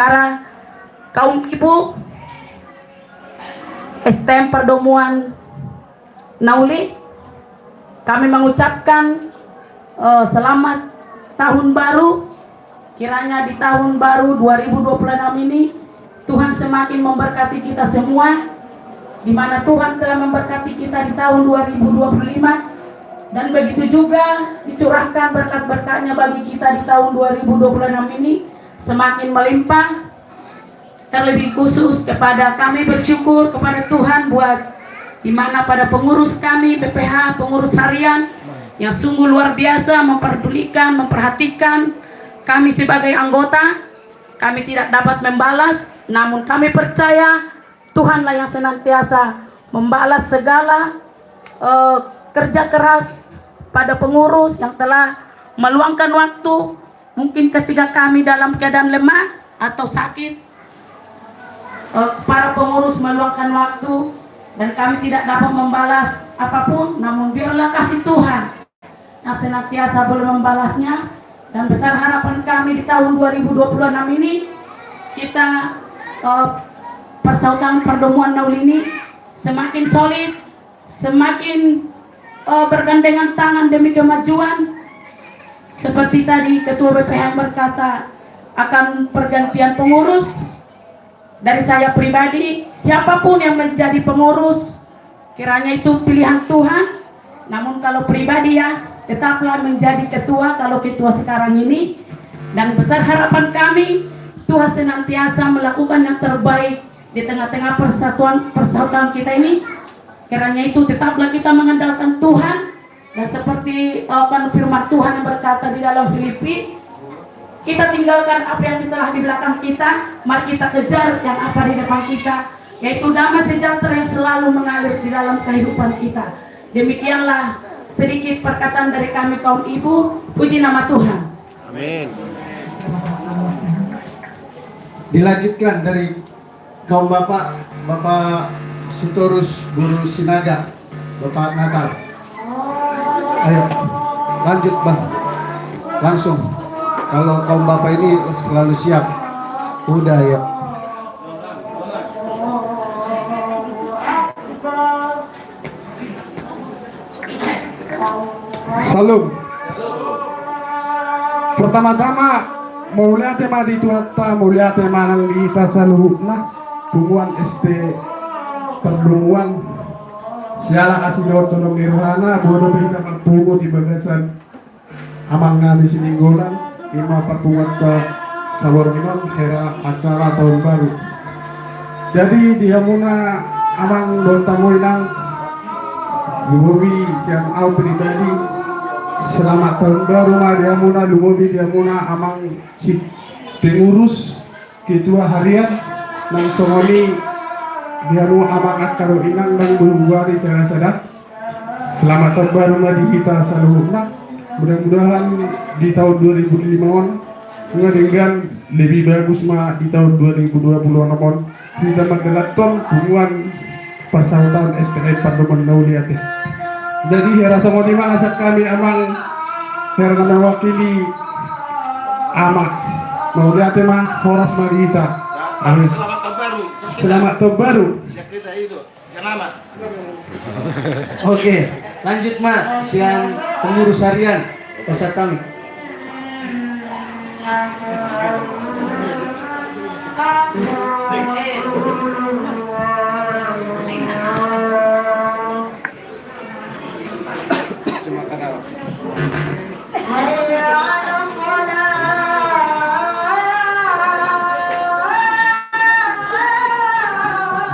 para kaum ibu STM Perdomuan Nauli, kami mengucapkan selamat tahun baru. Kiranya di tahun baru 2026 ini Tuhan semakin memberkati kita semua, di mana Tuhan telah memberkati kita di tahun 2025, dan begitu juga dicurahkan berkat-berkatnya bagi kita di tahun 2026 ini semakin melimpah. Terlebih khusus kepada kami bersyukur kepada Tuhan buat dimana pada pengurus kami BPH, pengurus harian yang sungguh luar biasa memperdulikan, memperhatikan kami sebagai anggota. Kami tidak dapat membalas, namun kami percaya Tuhanlah yang senantiasa membalas segala kerja keras pada pengurus yang telah meluangkan waktu, mungkin ketika kami dalam keadaan lemah atau sakit. Para pengurus meluangkan waktu dan kami tidak dapat membalas apapun, namun biarlah kasih Tuhan yang senantiasa boleh membalasnya. Dan besar harapan kami di tahun 2026 ini, kita Persaudaraan Perdomuan Nauli ini semakin solid, semakin bergandengan tangan demi kemajuan. Seperti tadi Ketua BPH berkata akan pergantian pengurus. Dari saya pribadi, siapapun yang menjadi pengurus, kiranya itu pilihan Tuhan. Namun kalau pribadi ya, tetaplah menjadi ketua kalau ketua sekarang ini. Dan besar harapan kami, Tuhan senantiasa melakukan yang terbaik di tengah-tengah persaudaraan kita ini. Kiranya itu tetaplah kita mengandalkan Tuhan. Dan seperti kan firman Tuhan yang berkata di dalam Filipi, kita tinggalkan apa yang telah di belakang kita, mari kita kejar yang apa di depan kita, yaitu damai sejahtera yang selalu mengalir di dalam kehidupan kita. Demikianlah sedikit perkataan dari kami kaum ibu. Puji nama Tuhan. Amin. Dilanjutkan dari kaum bapak, Bapak Sitorus Guru Sinaga, Bapak Natal. Ayo, lanjut Bang. Langsung. Kalau kaum bapak ini selalu siap. Udah ya. Salam. Pertama-tama mulia tema di tuata, mulia tema nang kita saluhna hubungan ST Perdomuan siala kasih doa nirwana bodoh kita perpungu di bagasan amang nabi sininggolan ima perpungat ke sawarginan hera acara tahun baru. Jadi dia muna amang don tamuinang lumobi siang au pribadi selamat tahun baru ma dia muna lumobi dia muna amang si pengurus ketua harian nang songoni dia nu amang akaro inang nang berubari sada-sada. Selamat tahun baru ma di kita saluhna. Mudah-mudahan di tahun 2005 dengan lebih bagus mah di tahun 2020 kita menggelarkan hubungan persaudaraan STM Perdomuan Nauli. Jadi rasa mau dimana kami amang karena wakili amak Nauli mah horas marita. Amin. Selamat tahun baru. Selamat tahun baru. Kita hidup. Selamat. Oke, lanjut Mak, siang pengurus harian pasar kami.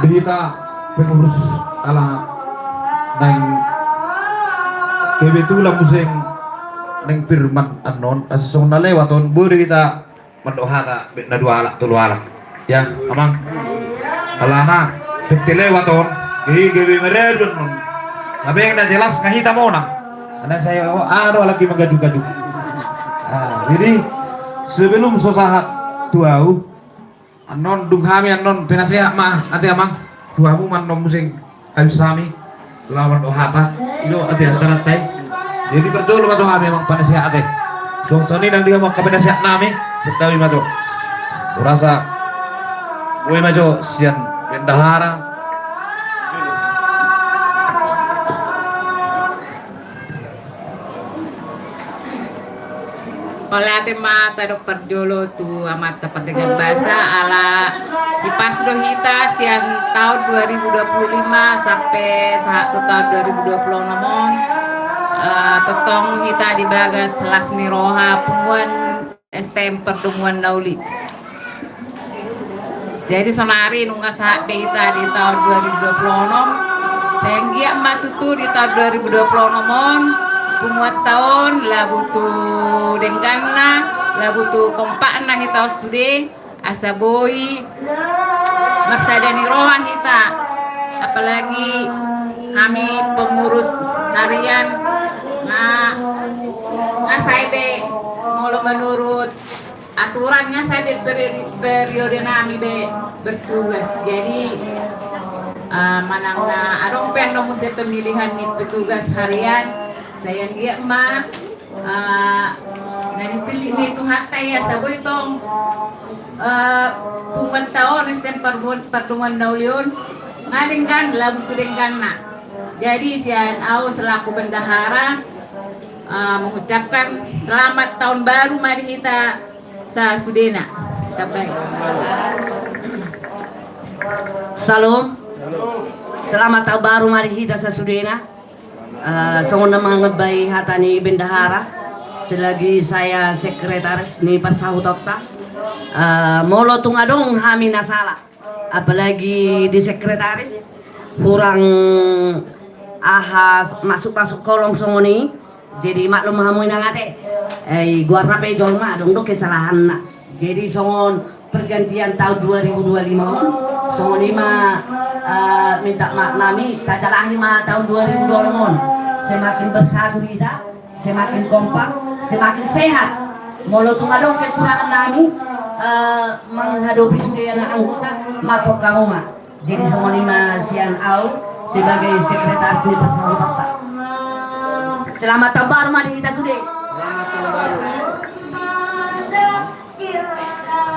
Berita pengurus ala nang kebetulan musing nang firman anon asong nalewaton buri kita mendoa ka na dua alak tulu alak ya amang alana lewaton gebi meredon tapi yang dah jelas ngahita mo nang anak saya lagi menggaduh-gaduh. Jadi sebelum sosahat tuau anon dunghami anon penasehat mah ati amang tuamu man nom musing kayu sami lawan dohata itu ati antara teh. Jadi betul mah doha memang penasehat teh. Soni nang dia mau ke penasehat nami betawi mah tuh. Rasa Gue maju sian bendahara. Oleh ate mata dokter Jolo tu amat tepat dengan bahasa ala di Pastro Hita sian tahun 2025 sampai satu tahun 2020 nomor totong kita di bagas selas niroha punguan STM pertemuan nauli. Jadi sonari nunga saat kita di tahun 2020 sehingga emak tutu di tahun 2020 nomor pumuat tahun lagu tu dengkana lagu tu kompak na kita sude asaboi masadani rohan kita apalagi kami pengurus harian ngasaibe mulu menurut aturannya saya periode nami be bertugas jadi manangna adong pen nomor pemilihan nih petugas harian saya dia mah nani pilih nih itu hatta ya sabo itong punguan tahun STM pertemuan nauliun ngadengkan lagu tu dengkana jadi sian au selaku bendahara mengucapkan selamat tahun baru mari kita sa Sudena tabay. Salam. Selamat tahun baru mari kita sa Sudena. Songon na mga bay hatani bendahara selagi saya sekretaris ni Parsahutokta molo tungadong hami nasala apalagi di sekretaris kurang ahas masuk kolong songoni jadi maklum hamoy na ngate guarna pe jolma dong do kesalahan na jadi songon pergantian tahun 2025 songon ima minta maknami tajalahi ma tahun 2020 semakin bersatu kita semakin kompak semakin sehat molo tungadong kekurangan nami menghadapi sudah anggota mapok kamu ma jadi songon ima sian au sebagai sekretaris di Parsahutokta. Selamat tahun baru mari kita sudah.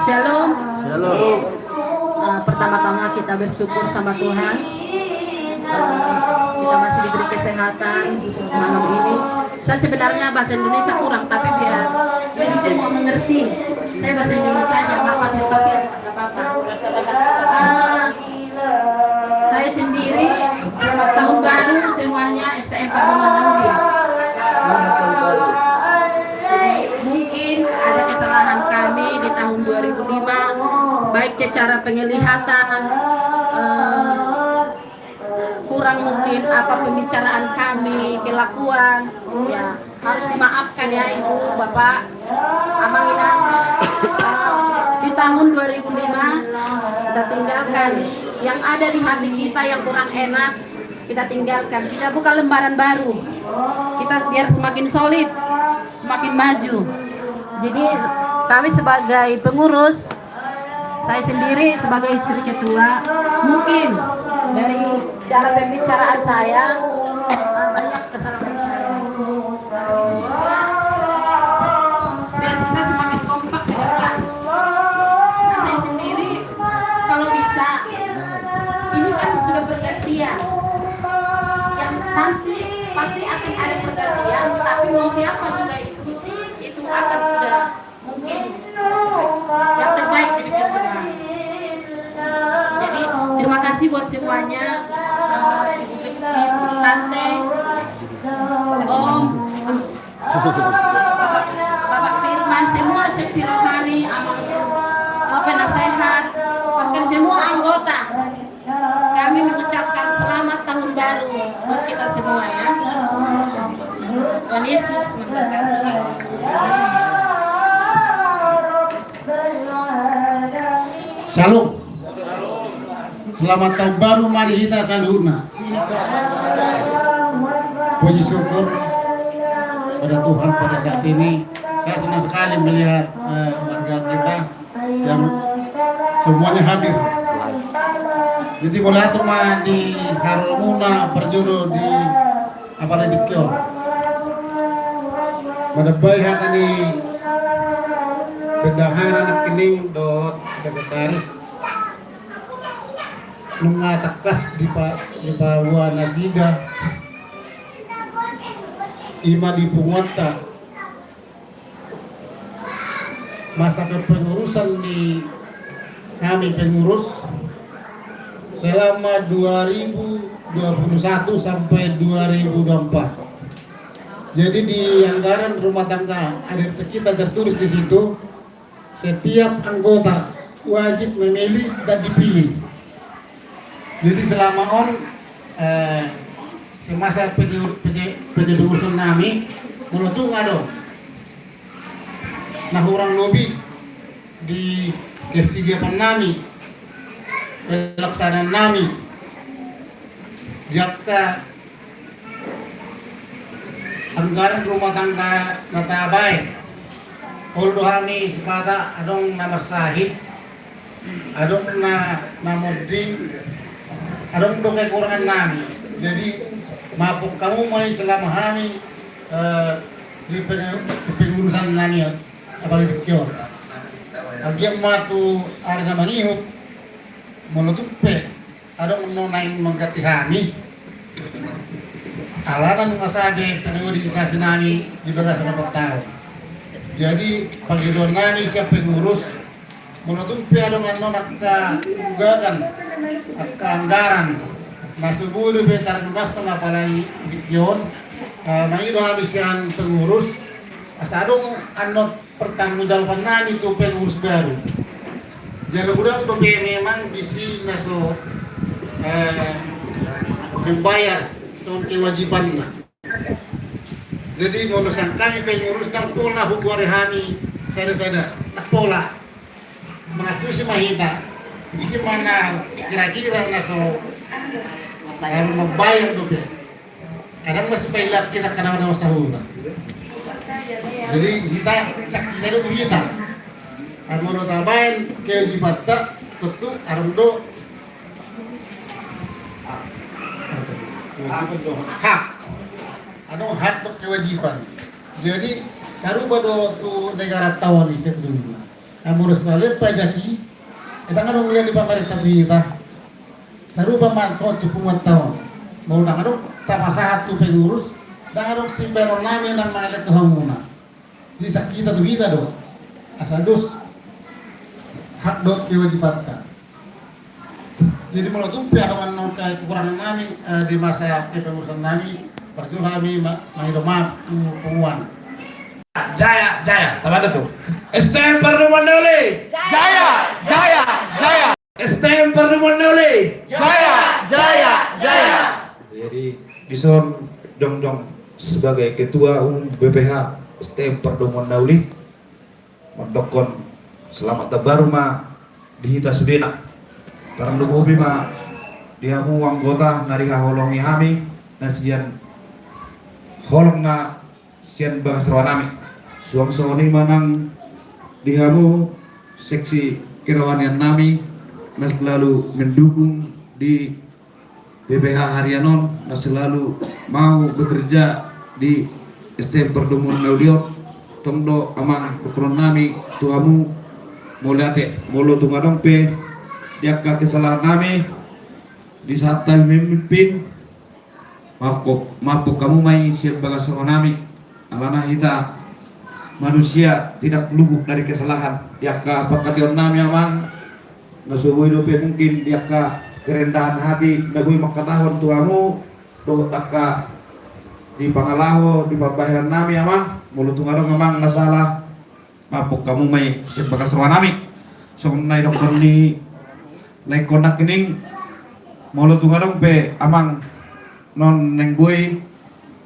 Shalom. Pertama-tama kita bersyukur sama Tuhan. Kita masih diberi kesehatan malam ini. Saya sebenarnya bahasa Indonesia kurang, tapi biar lebih semua mengerti. Saya bahasa Indonesia aja, pasir-pasir, apa-apa. Saya sendiri selamat tahun baru semuanya STM Pertemuan Nauli. Mungkin ada kesalahan kami di tahun 2005 baik secara penglihatan kurang mungkin apa pembicaraan kami kelakuan ya harus dimaafkan ya ibu bapak abang inang di tahun 2005 kita tinggalkan yang ada di hati kita yang kurang enak kita tinggalkan kita buka lembaran baru kita biar semakin solid semakin maju jadi kami sebagai pengurus saya sendiri sebagai istri ketua mungkin dari cara pembicaraan saya banyak kesalahan saya biar kita semakin kompak ke depan nah, saya sendiri kalau bisa ini kan sudah pergantian yang nanti pasti akan ada pergantian tapi mau siapa juga itu akan sudah mungkin yang terbaik di pikir Tuhan. Jadi terima kasih buat semuanya ibu tante om bapak Firman semua seksi rohani penasehat bahkan semua anggota kami mengucapkan selamat tahun baru buat kita semua ya. Tuhan Yesus memberkati. Salam. Selamat tahun baru mari kita saluhna. Puji syukur pada Tuhan pada saat ini. Saya senang sekali melihat warga kita yang semuanya hadir. Jadi boleh atur mah di Harulmuna perjodoh di apalagi di Kion. Pada bayi hatani bendahara nak kening dot sekretaris mengatakas di bawah nasida ima di punguata masa kepengurusan di kami pengurus selama 2021 sampai 2024. Jadi di anggaran rumah tangga ADRT kita tertulis di situ setiap anggota wajib memilih dan dipilih. Jadi selama semasa pengurusan kami menutung ada nah orang lebih di kesigapan kami pelaksanaan kami jika anggaran rumah tangga nata baik holdo kami sepata adong nomor sahid adong nomor di adong do kekurangan kami. Jadi mapuk kamu mai selama kami di pengurusan kami apalagi kyo agiam matu ada nama ngihut menutup adong nonain menggati kami alanan mengasabe periodisasi nami di bagas 4 tahun. Jadi pagidon nami siap pengurus menutup adong nonakta tugakan anggaran na suburo betar nunas na palay dikyon maido habis yang pengurus asadong pertanggungjawaban nami itu pengurus baru. Jadi udah memang bisi naso membayar soal kewajiban. Jadi menurut kami pengurus dan pola hukuari kami saya pola mengatur si mahita isi mana kira-kira naso harus membayar dope. Kadang masih pailat kita kadang ada masalah. Jadi kita itu kita. Menurut abain kewajiban tak tentu arundo hak. Ada hak kewajiban. Jadi saruba do tu negara tawon isep dulu. Menurut kalian pajaki kita kan ngeliat di pemerintah kita saruba masuk tu punguan tahun mau nang aduk sama satu pengurus dan aduk si peron nami nang mengalet tu hamuna jadi sak kita tu kita do asadus hak dot kewajiban. Jadi menurut tu pihak non kekurangan nami di masa kepengurusan nami perjuangan kami mengido maaf tu punguan Jaya, teman itu. STM Pertemuan Nauli. Jaya. STM Pertemuan Nauli. Jaya. Jadi dison Jong sebagai ketua umum BPH STM Pertemuan Nauli mendokon selamat tabaru ma dihita sudena. Tarang lugobi ma dihamu anggota nariha holongi hami nasian holong na sian bagas rawanami. Suang-suang manang dihamu seksi kerawanian nami na selalu mendukung di BPH Haryanon na selalu mau bekerja di STM Pertemuan Nauliot tomdo amang ukuran nami tuamu moliate molo tungadong pe diakar kesalahan nami di saat kami memimpin mapuk kamu mai siap bagas nami alana kita manusia tidak luput dari kesalahan. Diaka pakation nami amang nasuboy dope mungkin diaka kerendahan hati nagoy makatahon tuamu do taka di pangalaho di pabayaran nami amang mulutung adong amang nasalah mapuk kamu may sibagas rawan nami so nay doktor ni lay konak kining mulutung adong pe amang non nengboy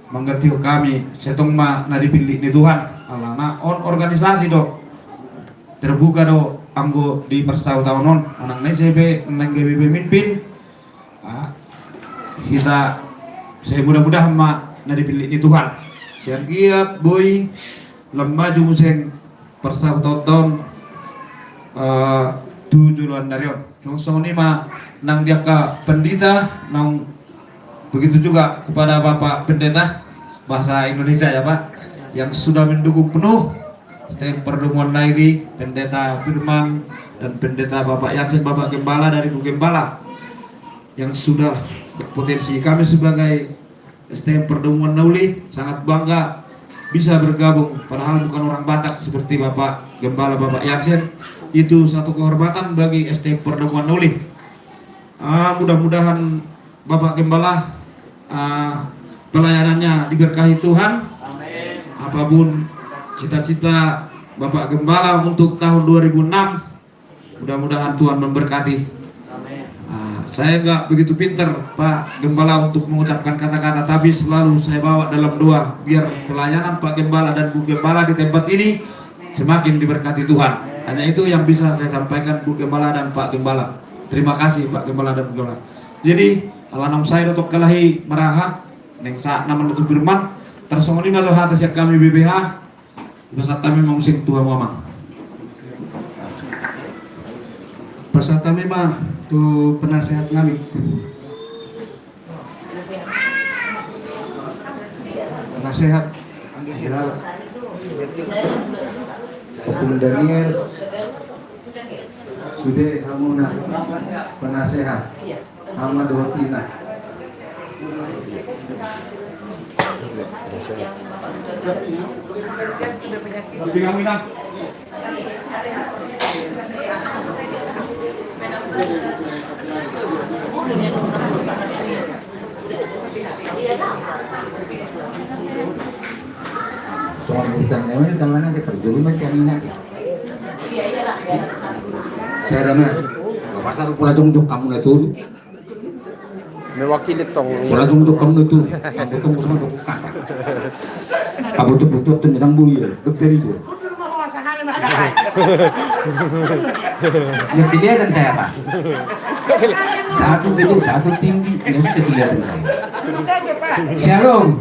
manggatio kami setong ma nadipili ni Tuhan alana organisasi do terbuka do anggo di pertahun-tahunan anang NCB nang GBB mimpin kita saya mudah-mudahan ma nadipili ni Tuhan sian giat boy lemba jumusen pertahun-tahun 7 bulan darion cuma ma nang dia ka pendeta nang begitu juga kepada Bapak Pendeta bahasa Indonesia ya Pak yang sudah mendukung penuh STM Pertemuan Naili, Pendeta Firman dan Pendeta Bapak Yansen, Bapak Gembala dari Bu Gembala yang sudah berpotensi. Kami sebagai STM Pertemuan Nauli sangat bangga bisa bergabung, padahal bukan orang Batak seperti Bapak Gembala Bapak Yansen. Itu satu kehormatan bagi STM Pertemuan Nauli. Mudah-mudahan Bapak Gembala pelayanannya diberkahi Tuhan. Apapun cita-cita Bapak Gembala untuk tahun 2006, mudah-mudahan Tuhan memberkati. Saya nggak begitu pinter Pak Gembala untuk mengucapkan kata-kata, tapi selalu saya bawa dalam doa biar pelayanan Pak Gembala dan Bu Gembala di tempat ini semakin diberkati Tuhan. Hanya itu yang bisa saya sampaikan Bu Gembala dan Pak Gembala. Terima kasih Pak Gembala dan Bu Gembala. Jadi alanam saya untuk kelahi meraha neng saat nama itu firman tersongoni malu atas yang kami BBH besar kami mengusik Tuhan Muhammad. Pasal kami mah tu penasehat kami. Penasehat Hilal Hukum Daniel Sude Hamuna penasehat Ahmad Watina. Soal hutan ini tangannya terjadi masih anak. Saya dana pasar pula untuk kamu itu. Mewakili tong. Pula untuk kamu itu. Kamu tunggu sama bukan. Kamu butuh tuh nang buaya, dokter itu. Yang kelihatan saya Pak. Satu gedung, satu tinggi, yang bisa kelihatan saya. Shalom.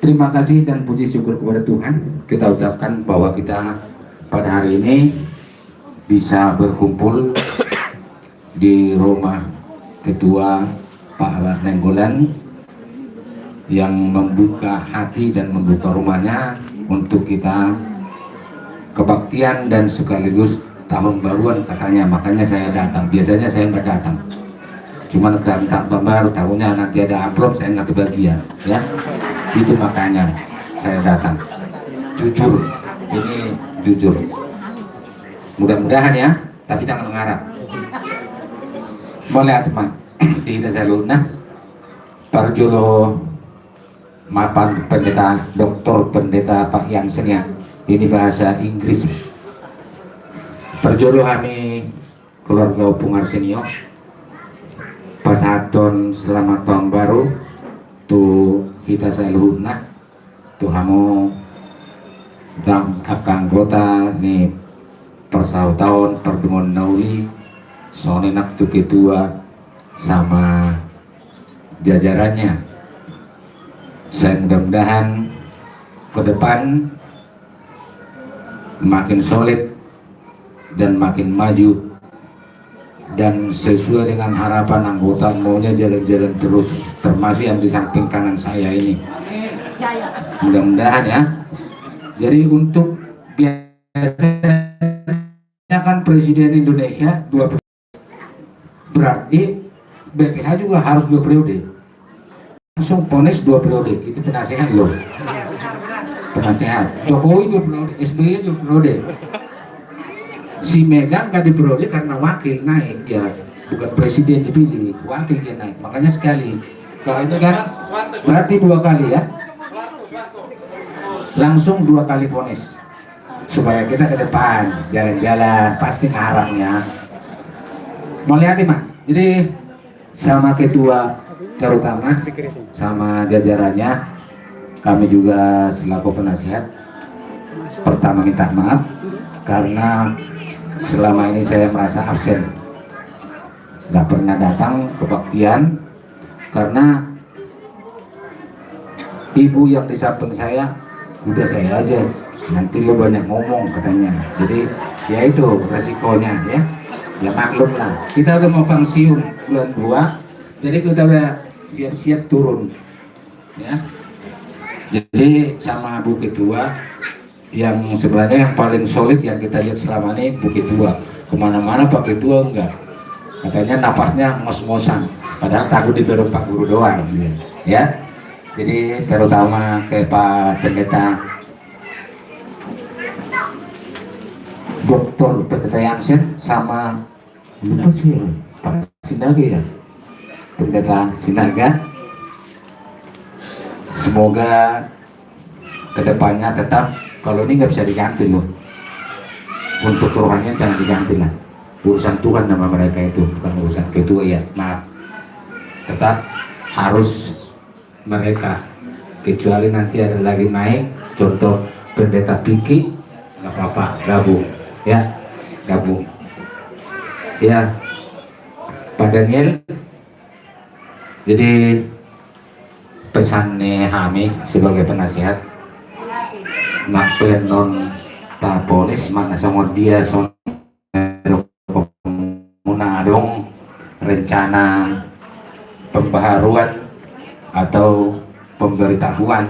Terima kasih dan puji syukur kepada Tuhan. Kita ucapkan bahwa kita pada hari ini bisa berkumpul di rumah Ketua Pak Alat Nenggolan yang membuka hati dan membuka rumahnya untuk kita kebaktian dan sekaligus tahun baruan katanya. Makanya saya datang. Biasanya saya nggak datang. Cuman tahun baru tahunnya nanti ada amplop saya nggak kebagian ya. Itu makanya saya datang. Jujur, ini jujur. Mudah-mudahan ya, tapi jangan mengharap. Boleh Pak, di kita saluna. Parjolo mapan pendeta Doktor Pendeta Pak Yansen ya. Ini bahasa Inggris. Perjolo kami keluarga hubungan senior. Pasaton selamat tahun baru. Tu kita saluhna. Tu kamu dan anggota nih persau tahun Pertemuan Nauli. Soalnya nak tu ketua sama jajarannya. Saya mudah-mudahan ke depan makin solid dan makin maju dan sesuai dengan harapan anggota maunya jalan-jalan terus, termasuk yang di samping kanan saya ini. Mudah-mudahan ya. Jadi untuk biasanya kan Presiden Indonesia 2 periode, berarti BPH juga harus 2 periode. Langsung ponis 2 periode, itu penasehat loh. Penasehat. Jokowi 2 periode, SBY 2 periode. Si Mega nggak diperiode karena wakil naik, dia bukan presiden dipilih, wakil dia naik. Makanya sekali. Kalau itu kan berarti 2 kali ya. Langsung 2 kali ponis. Supaya kita ke depan jalan-jalan pasti ngarangnya. Mau lihat Mak. Jadi sama ketua terutama sama jajarannya, kami juga selaku penasihat pertama minta maaf karena selama ini saya merasa absen, nggak pernah datang kebaktian karena ibu yang di samping saya udah saya aja, nanti lo banyak ngomong katanya. Jadi ya itu resikonya ya maklum lah. Kita udah mau pensiun bulan 2, jadi kita udah siap-siap turun ya. Jadi sama Bu Ketua yang sebenarnya yang paling solid yang kita lihat selama ini Bukit Tua. Kemana-mana Pak Ketua enggak. Katanya napasnya ngos-ngosan, padahal takut didorong Pak Guru doang, ya. Jadi terutama ke Pak Pendeta Dokter Pendeta Yansen sama lupa sih Pak Sinaga ya, Pendeta Sinaga. Semoga kedepannya tetap, kalau ini nggak bisa diganti loh, untuk kerohanian jangan diganti lah, urusan Tuhan nama mereka itu, bukan urusan ketua ya, maaf. Tetap harus mereka, kecuali nanti ada lagi naik, contoh Pendeta Piki, nggak apa-apa, gabung ya, gabung ya Pak Daniel. Jadi pesannya kami sebagai penasihat, nak penon taponis mana sama dia muna dong rencana pembaharuan atau pemberitahuan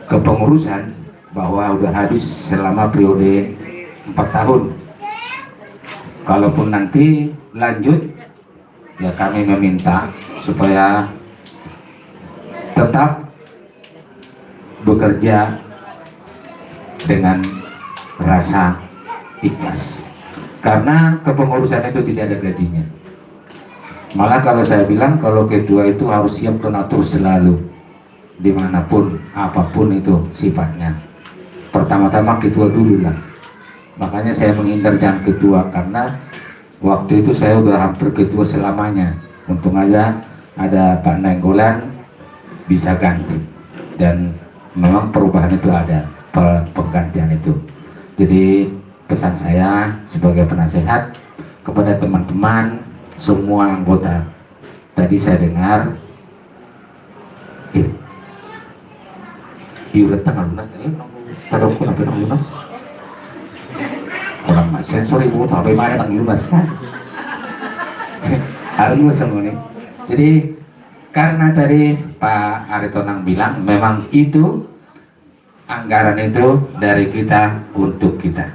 kepengurusan bahwa udah habis selama periode 4 tahun. Kalaupun nanti lanjut, ya kami meminta supaya tetap bekerja dengan rasa ikhlas, karena kepengurusan itu tidak ada gajinya. Malah kalau saya bilang, kalau ketua itu harus siap donatur selalu, dimanapun, apapun itu sifatnya. Pertama-tama ketua dulu lah. Makanya saya menghindar jangan ketua, karena waktu itu saya udah hampir ketua selamanya. Untung aja ada Pak Nenggolan bisa ganti, dan memang perubahan itu ada, penggantian itu. Jadi pesan saya sebagai penasehat kepada teman-teman semua anggota, tadi saya dengar udah tanggal lunas, taruh pun apa yang lunas orang mas sensor ibu tahu apa yang ada lunas kan harus lunas semua nih. Jadi karena tadi Pak Aritonang bilang memang itu anggaran itu dari kita untuk kita,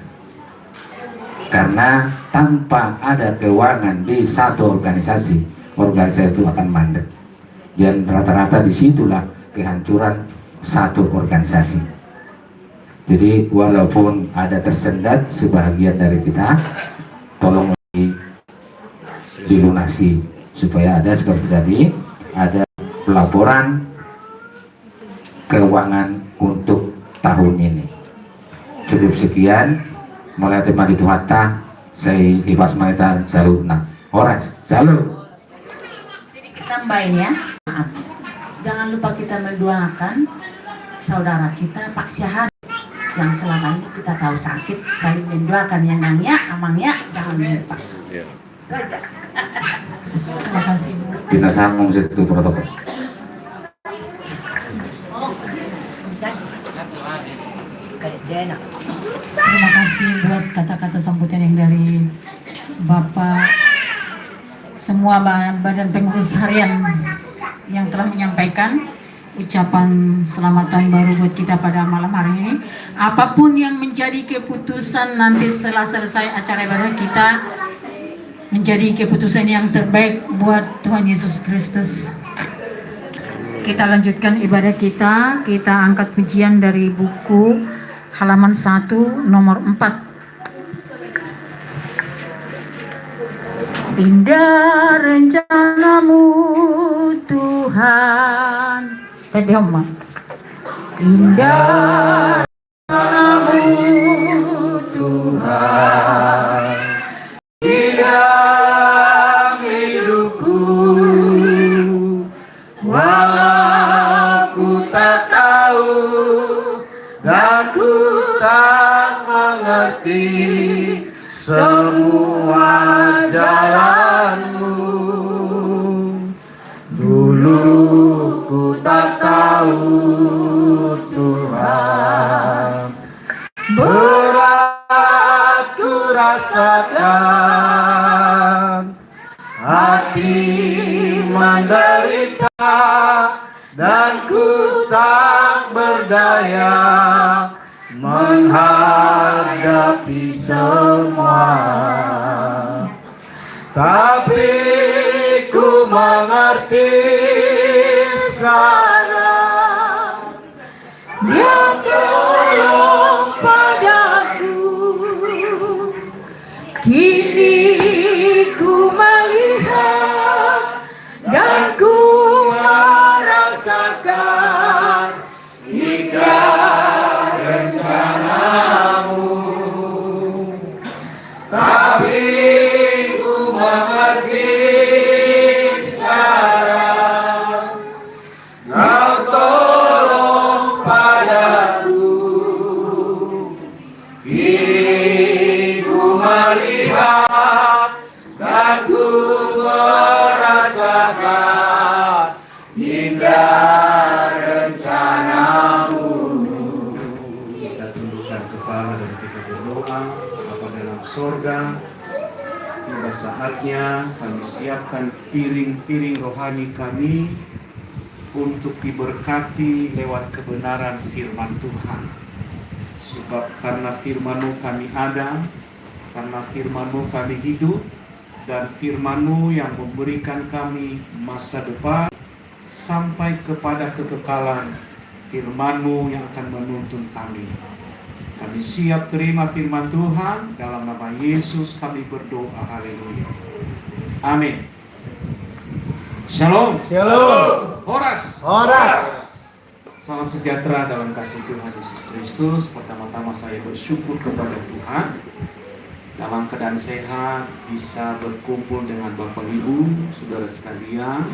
karena tanpa ada keuangan di satu organisasi itu akan mandek, dan rata-rata disitulah kehancuran satu organisasi. Jadi walaupun ada tersendat sebahagian dari kita, tolong dilunasi supaya ada seperti tadi, ada pelaporan keuangan untuk tahun ini. Cukup sekian, mulai tema di Tuhatta, saya Ibas Maita Salut nah Horas Salut. Sedikit tambahin ya, maaf. Jangan lupa kita mendoakan saudara kita Pak Syahan yang selama ini kita tahu sakit, saling mendoakan yang nangnya, amangnya, jangan lupa. Itu aja. Terima kasih Bu. Binasang itu protokol. Terima kasih buat kata-kata sambutan yang dari Bapak, semua badan pengurus harian yang telah menyampaikan ucapan selamat tahun baru buat kita pada malam hari ini. Apapun yang menjadi keputusan nanti setelah selesai acara ibadah kita, menjadi keputusan yang terbaik buat Tuhan Yesus Kristus. Kita lanjutkan ibadah kita angkat pujian dari buku halaman 1 nomor 4. Indah rencanamu Tuhan. Tadi Oma. Indah rencanamu Tuhan. Indah hidupku. Walau ku tak tahu dan ku tak mengerti semua jalanmu. Dulu ku tak tahu Tuhan, berat ku rasakan, hati menderita dan ku tak berdaya menghadapi semua. Tapi ku mengerti sekarang Dia tolong padaku. Kini ku melihat dan ku merasakan indah rencanamu. Tapi ku mengerti sekarang Kau tolong padaku. Kini ku melihat dan ku merasakan indah rencanamu. Kita tundukkan kepala dan kita berdoa. Bapa dalam sorga, tiba saatnya kami siapkan piring-piring rohani kami untuk diberkati lewat kebenaran firman Tuhan. Sebab karena firman-Mu kami ada, karena firman-Mu kami hidup, dan firman-Mu yang memberikan kami masa depan sampai kepada kekekalan. Firman-Mu yang akan menuntun kami. Kami siap terima firman Tuhan. Dalam nama Yesus kami berdoa. Haleluya. Amin. Shalom. Shalom. Horas. Horas. Salam sejahtera dalam kasih Tuhan Yesus Kristus. Pertama-tama saya bersyukur kepada Tuhan dalam keadaan sehat bisa berkumpul dengan Bapak Ibu, saudara sekalian,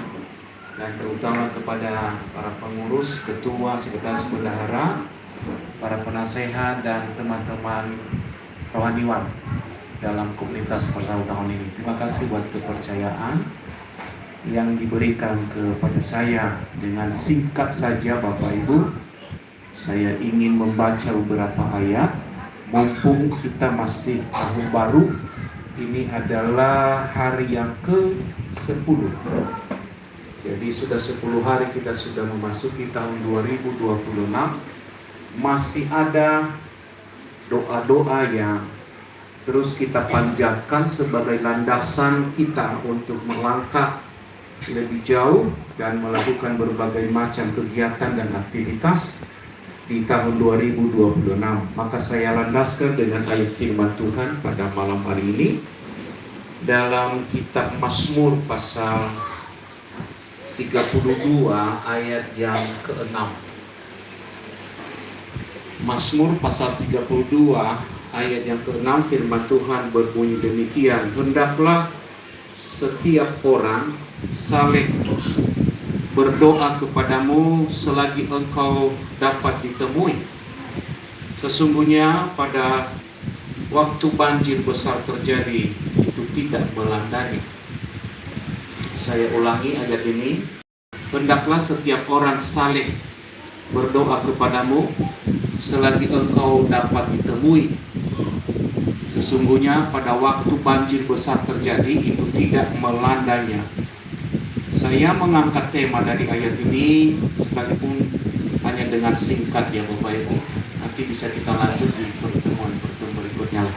dan terutama kepada para pengurus, ketua, sekretaris bendahara, para penasehat dan teman-teman rohaniwan dalam komunitas Persatu tahun ini. Terima kasih buat kepercayaan yang diberikan kepada saya. Dengan singkat saja Bapak Ibu, saya ingin membaca beberapa ayat. Mumpung kita masih tahun baru, ini adalah hari yang ke-10. Jadi sudah 10 hari kita sudah memasuki tahun 2026. Masih ada doa-doa yang terus kita panjatkan sebagai landasan kita untuk melangkah lebih jauh dan melakukan berbagai macam kegiatan dan aktivitas di tahun 2026. Maka saya landaskan dengan ayat firman Tuhan pada malam hari ini dalam kitab Mazmur pasal 32 ayat yang ke-6. Mazmur pasal 32 ayat yang ke-6, firman Tuhan berbunyi demikian: hendaklah setiap orang saling berdoa kepadamu selagi engkau dapat ditemui. Sesungguhnya pada waktu banjir besar terjadi, itu tidak melandai. Saya ulangi ayat ini. Hendaklah setiap orang saleh berdoa kepadamu selagi engkau dapat ditemui. Sesungguhnya pada waktu banjir besar terjadi, itu tidak melandainya. Saya mengangkat tema dari ayat ini sekalipun hanya dengan singkat ya Bapak Ibu. Nanti bisa kita lanjut di pertemuan-pertemuan berikutnya lah.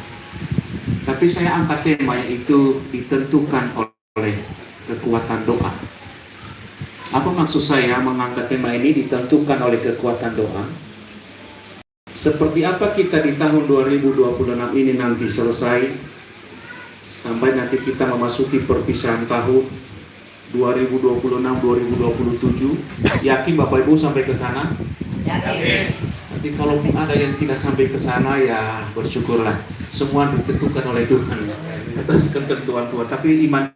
Tapi saya angkat tema yaitu ditentukan oleh kekuatan doa. Apa maksud saya mengangkat tema ini ditentukan oleh kekuatan doa? Seperti apa kita di tahun 2026 ini nanti selesai, sampai nanti kita memasuki perpisahan tahun 2026-2027. Yakin Bapak Ibu sampai ke sana? Yakin. Tapi kalaupun ada yang tidak sampai ke sana, ya bersyukurlah. Semua ditentukan oleh Tuhan atas ketentuan Tuhan. Tapi iman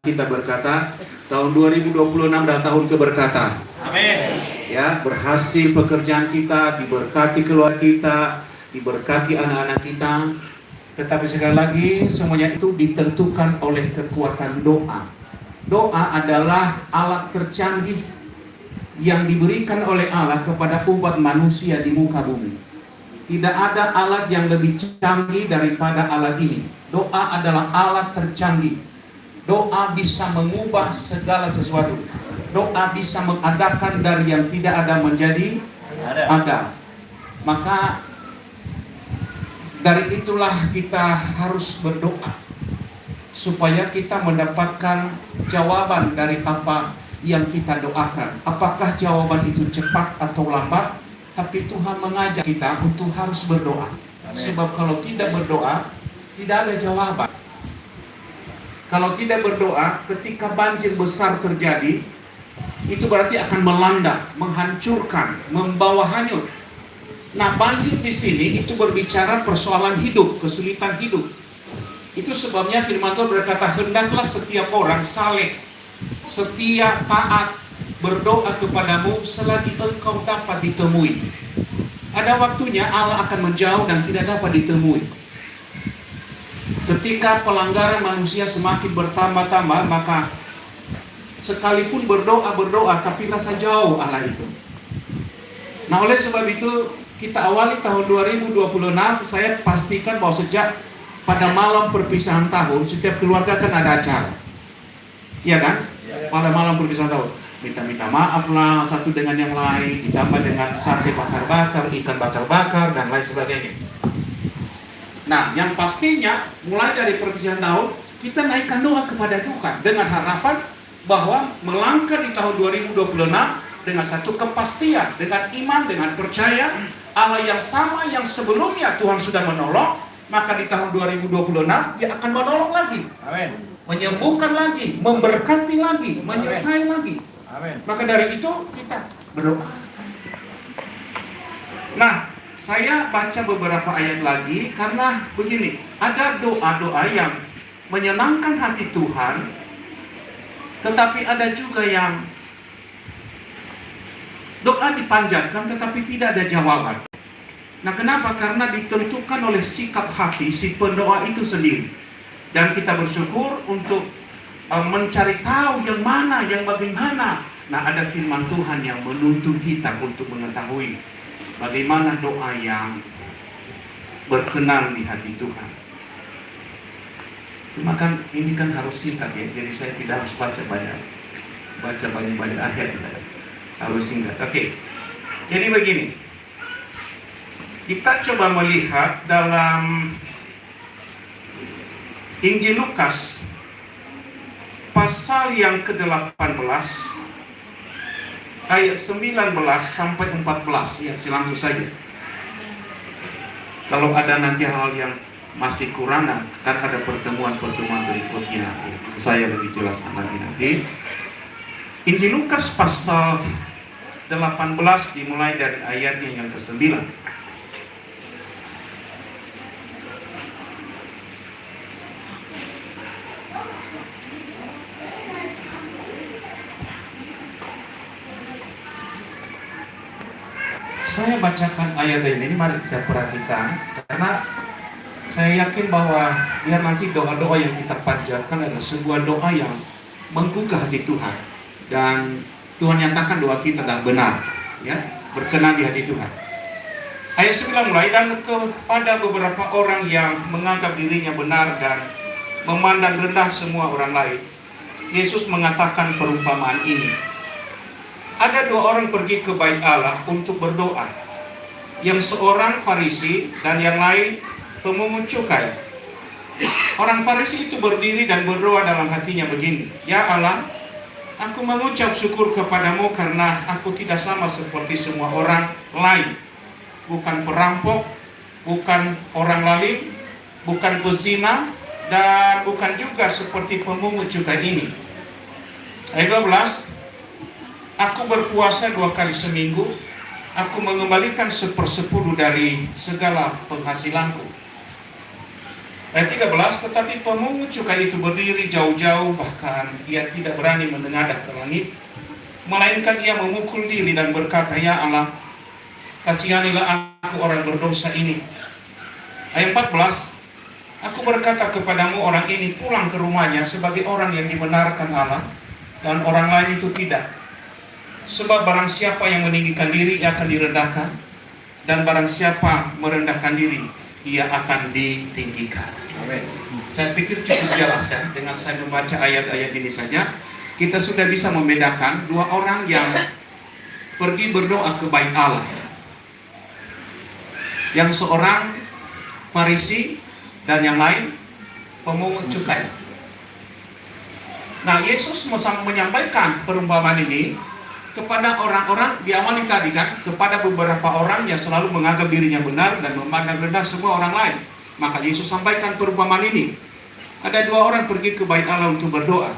kita berkata, tahun 2026 adalah tahun keberkatan. Amin. Ya, berhasil pekerjaan kita, diberkati keluarga kita, diberkati anak-anak kita. Tetapi sekali lagi, semuanya itu ditentukan oleh kekuatan doa. Doa adalah alat tercanggih yang diberikan oleh Allah kepada umat manusia di muka bumi. Tidak ada alat yang lebih canggih daripada alat ini. Doa adalah alat tercanggih. Doa bisa mengubah segala sesuatu. Doa bisa mengadakan dari yang tidak ada menjadi ada. Maka dari itulah kita harus berdoa. supaya kita mendapatkan jawaban dari apa yang kita doakan. Apakah jawaban itu cepat atau lambat, tapi Tuhan mengajak kita untuk harus berdoa. Sebab kalau tidak berdoa, tidak ada jawaban. Kalau tidak berdoa, ketika banjir besar terjadi, itu berarti akan melanda, menghancurkan, membawa hanyut. Nah, banjir di sini itu berbicara persoalan hidup, kesulitan hidup. Itu sebabnya firman Tuhan berkata, hendaklah setiap orang saleh, setia, taat, berdoa kepadamu selagi engkau dapat ditemui. Ada waktunya Allah akan menjauh dan tidak dapat ditemui. Ketika pelanggaran manusia semakin bertambah-tambah, maka sekalipun berdoa, tapi rasa jauh Allah itu. Nah, oleh sebab itu, kita awali tahun 2026, saya pastikan bahwa sejak pada malam perpisahan tahun, setiap keluarga kan ada acara. Iya kan? Pada malam perpisahan tahun, minta maaf lah satu dengan yang lain, ditambah dengan sate bakar-bakar, ikan bakar-bakar, dan lain sebagainya. Nah, yang pastinya, mulai dari perpisahan tahun, kita naikkan doa kepada Tuhan, dengan harapan bahwa melangkah di tahun 2026, dengan satu kepastian, dengan iman, dengan percaya, Allah yang sama yang sebelumnya Tuhan sudah menolong, maka di tahun 2026 Dia akan menolong lagi. Amin. Menyembuhkan lagi, memberkati lagi, menyertai lagi. Amin. Maka dari itu kita berdoa. Nah, saya baca beberapa ayat lagi karena begini, ada doa-doa yang menyenangkan hati Tuhan, tetapi ada juga yang doa dipanjatkan tetapi tidak ada jawaban. Nah, kenapa? Karena ditentukan oleh sikap hati si pendoa itu sendiri. Dan kita bersyukur untuk mencari tahu yang mana, yang bagaimana. Nah, ada firman Tuhan yang menuntun kita untuk mengetahui bagaimana doa yang berkenan di hati Tuhan. Cuma kan ini kan harus singkat ya, jadi saya tidak harus baca banyak ayat, harus singkat. Oke. Jadi begini, kita coba melihat dalam Injil Lukas pasal yang ke-18 ayat 19 sampai 14 ya, langsung saja. Kalau ada nanti hal yang masih kurang, kan ada pertemuan-pertemuan berikutnya, saya lebih jelaskan nanti. Injil Lukas pasal 18 dimulai dari ayatnya yang ke-9. Saya bacakan ayat ini, mari kita perhatikan, karena saya yakin bahwa biar nanti doa-doa yang kita panjatkan adalah sebuah doa yang menggugah hati Tuhan, dan Tuhan nyatakan doa kita adalah benar, ya, berkenan di hati Tuhan. Ayat 9 mulai, dan kepada beberapa orang yang menganggap dirinya benar dan memandang rendah semua orang lain, Yesus mengatakan perumpamaan ini. Ada dua orang pergi ke bait Allah untuk berdoa, yang seorang Farisi dan yang lain pemungut cukai. Orang Farisi itu berdiri dan berdoa dalam hatinya begini, ya Allah, aku mengucap syukur kepadamu karena aku tidak sama seperti semua orang lain, bukan perampok, bukan orang lalim, bukan pezina, dan bukan juga seperti pemungut cukai ini. Ayat 12, aku berpuasa 2 kali seminggu, aku mengembalikan 1/10 dari segala penghasilanku. Ayat 13, tetapi pemungut cukai itu berdiri jauh-jauh, bahkan ia tidak berani menengadah ke langit, melainkan ia memukul diri dan berkata, ya Allah, kasihanilah aku orang berdosa ini. Ayat 14, aku berkata kepadamu, orang ini pulang ke rumahnya sebagai orang yang dibenarkan Allah, dan orang lain itu tidak. Sebab barang siapa yang meninggikan diri, ia akan direndahkan, dan barang siapa merendahkan diri, ia akan ditinggikan. Amin. Saya pikir cukup jelas ya, dengan saya membaca ayat-ayat ini saja, kita sudah bisa membedakan dua orang yang pergi berdoa ke bait Allah. Yang seorang Farisi dan yang lain pemungut cukai. Nah, Yesus menyampaikan perumpamaan ini kepada orang-orang di awal tadi kan, kepada beberapa orang yang selalu menganggap dirinya benar dan memandang rendah semua orang lain. Maka Yesus sampaikan perumpamaan ini. Ada dua orang pergi ke bait Allah untuk berdoa.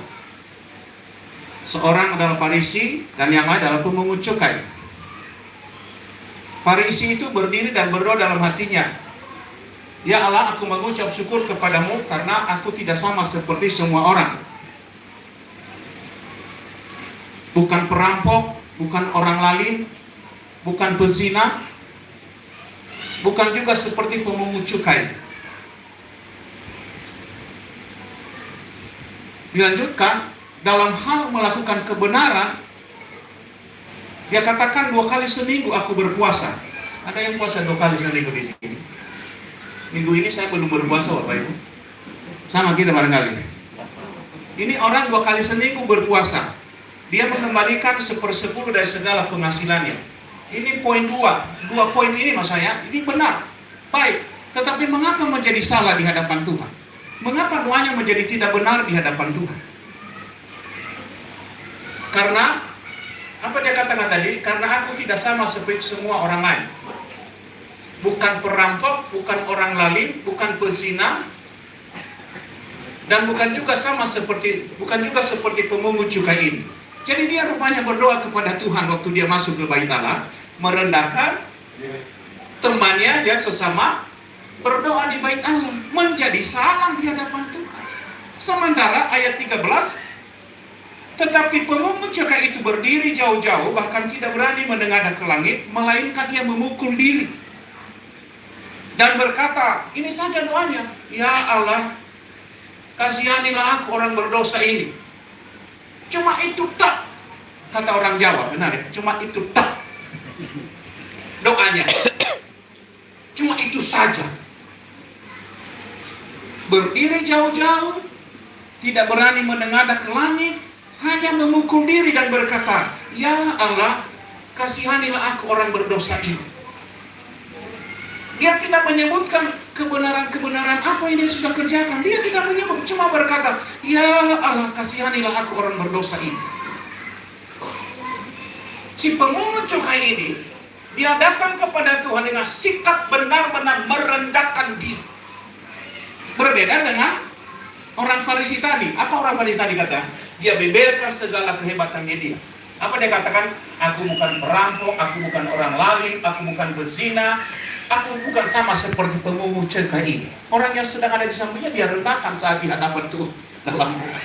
Seorang adalah Farisi dan yang lain adalah pemungut cukai. Farisi itu berdiri dan berdoa dalam hatinya, "Ya Allah, aku mengucap syukur kepadamu karena aku tidak sama seperti semua orang. Bukan perampok, bukan orang lalim, bukan pezina, bukan juga seperti pemungut cukai." Dilanjutkan, dalam hal melakukan kebenaran, dia katakan 2 kali seminggu aku berpuasa. Ada yang puasa 2 kali seminggu di sini? Minggu ini saya belum berpuasa, Bapak Ibu. Sama kita barangkali. Ini orang 2 kali seminggu berpuasa. Dia mengembalikan 1/10 dari segala penghasilannya. Ini poin 2. 2 poin ini mas saya, ini benar, baik. Tetapi mengapa menjadi salah di hadapan Tuhan? Mengapa doanya menjadi tidak benar di hadapan Tuhan? Karena apa dia katakan tadi? Karena aku tidak sama seperti semua orang lain. Bukan perampok, bukan orang lalim, bukan pezina, dan bukan juga seperti pemungut cukai ini. Jadi dia rupanya berdoa kepada Tuhan waktu dia masuk ke bait Allah, merendahkan temannya yang sesama berdoa di bait Allah, menjadi salah di hadapan Tuhan. Sementara ayat 13, tetapi pemungut cukai itu berdiri jauh-jauh, bahkan tidak berani menengadah ke langit, melainkan ia memukul diri dan berkata, ini saja doanya, "Ya Allah, kasihanilah aku orang berdosa ini." Cuma itu tak, kata orang Jawa, benar ya? Cuma itu tak doanya, cuma itu saja. Berdiri jauh-jauh, tidak berani menengadah ke langit, hanya memukul diri dan berkata, "Ya Allah, kasihanilah aku orang berdosa ini." Dia tidak menyebutkan kebenaran-kebenaran apa yang dia sudah kerjakan. Dia tidak menyebut, cuma berkata, "Ya Allah, kasihanilah aku orang berdosa ini." Si pemungut cukai ini, dia datang kepada Tuhan dengan sikap benar-benar merendahkan diri. Berbeda dengan orang Farisi tadi. Apa orang Farisi tadi kata? Dia beberkan segala kehebatannya dia. Apa dia katakan? Aku bukan perampok, aku bukan orang lalim, aku bukan berzina, aku bukan sama seperti pemungut cukai ini. Orang yang sedang ada di sampingnya dia rendahkan saat di hadapan Tuhan dalam doa.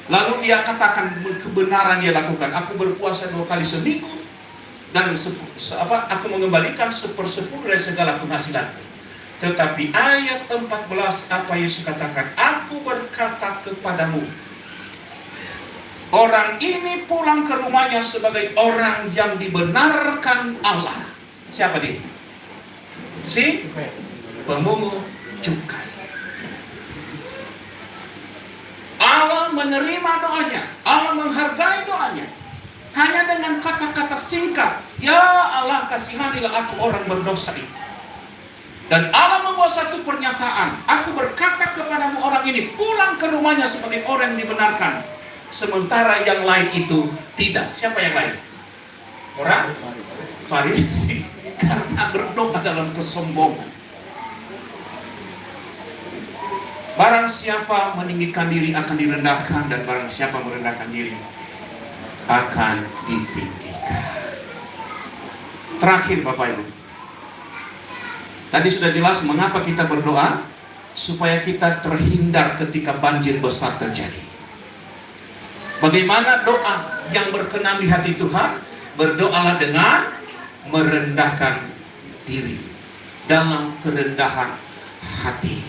Lalu dia katakan kebenaran dia lakukan. Aku berpuasa 2 kali seminggu dan aku mengembalikan 1/10 dari segala penghasilan. Tetapi ayat 14 apa Yesus katakan? Aku berkata kepadamu, orang ini pulang ke rumahnya sebagai orang yang dibenarkan Allah. Siapa dia? Si pemungut cukai. Allah menerima doanya, Allah menghargai doanya. Hanya dengan kata-kata singkat, "Ya Allah, kasihanilah aku orang berdosa ini." Dan Allah membuat satu pernyataan, "Aku berkata kepadamu orang ini pulang ke rumahnya sebagai orang yang dibenarkan." Sementara yang lain itu tidak. Siapa yang lain? Orang Farisi. Karena berdoa dalam kesombongan. Barang siapa meninggikan diri akan direndahkan, dan barang siapa merendahkan diri akan ditinggikan. Terakhir Bapak Ibu, tadi sudah jelas mengapa kita berdoa, supaya kita terhindar ketika banjir besar terjadi. Bagaimana doa yang berkenan di hati Tuhan? Berdoalah dengan merendahkan diri, dalam kerendahan hati.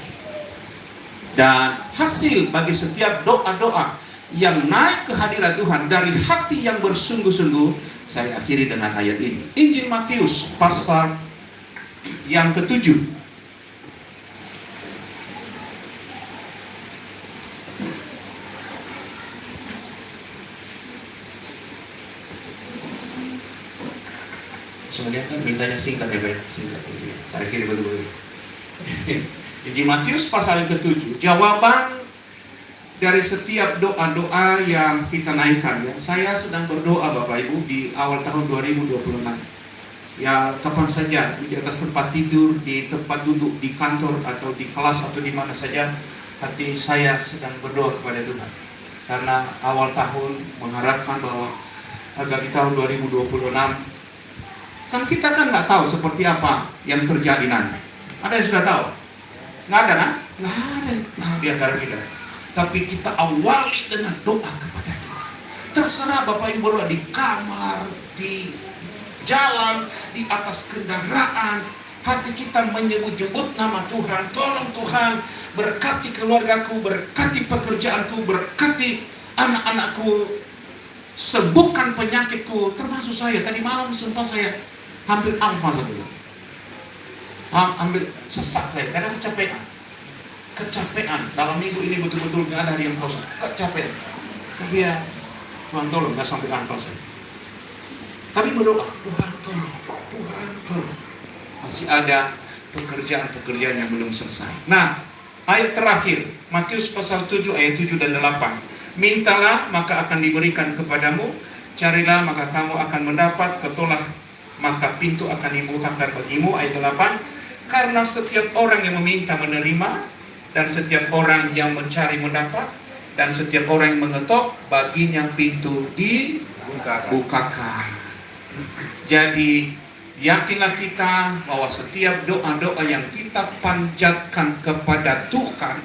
Dan hasil bagi setiap doa-doa yang naik ke hadirat Tuhan dari hati yang bersungguh-sungguh, saya akhiri dengan ayat ini. Injil Matius pasal yang ke-7. Sebenarnya kan mintanya singkat ya Pak, singkat ini. Saya kira betul-betul. Injil Matius pasal yang ke-7. Jawaban dari setiap doa-doa yang kita naikkan ya. Saya sedang berdoa Bapak Ibu di awal tahun 2026. Ya, kapan saja di atas tempat tidur, di tempat duduk, di kantor atau di kelas atau di mana saja, hati saya sedang berdoa kepada Tuhan. Karena awal tahun mengharapkan bahwa agar di tahun 2026 kan kita kan nggak tahu seperti apa yang terjadi nanti. Ada yang sudah tahu? Nggak ada kan? Nggak ada di antara kita. Tapi kita awali dengan doa kepada Tuhan. Terserah Bapak Ibu berdoa di kamar, di jalan, di atas kendaraan, hati kita menyebut-nyebut nama Tuhan. Tolong Tuhan, berkati keluargaku, berkati pekerjaanku, berkati anak-anakku, sembuhkan penyakitku, termasuk saya. Tadi malam sempat saya hampir alfa saja, hampir sesak saya karena kecapean. Dalam minggu ini betul-betul nggak ada hari yang kosong, kecapean. Tapi ya Tuhan tolong, nggak sampai alfa saya. Tapi berdoa, Tuhan tolong. Masih ada pekerjaan-pekerjaan yang belum selesai. Nah, ayat terakhir, Matius pasal 7 ayat 7 dan 8. Mintalah maka akan diberikan kepadamu, carilah maka kamu akan mendapat, ketuklah maka pintu akan dibukakan bagimu. Ayat 8. Karena setiap orang yang meminta menerima, dan setiap orang yang mencari mendapat, dan setiap orang yang mengetok, baginya pintu dibukakan. Jadi yakinlah kita bahwa setiap doa-doa yang kita panjatkan kepada Tuhan,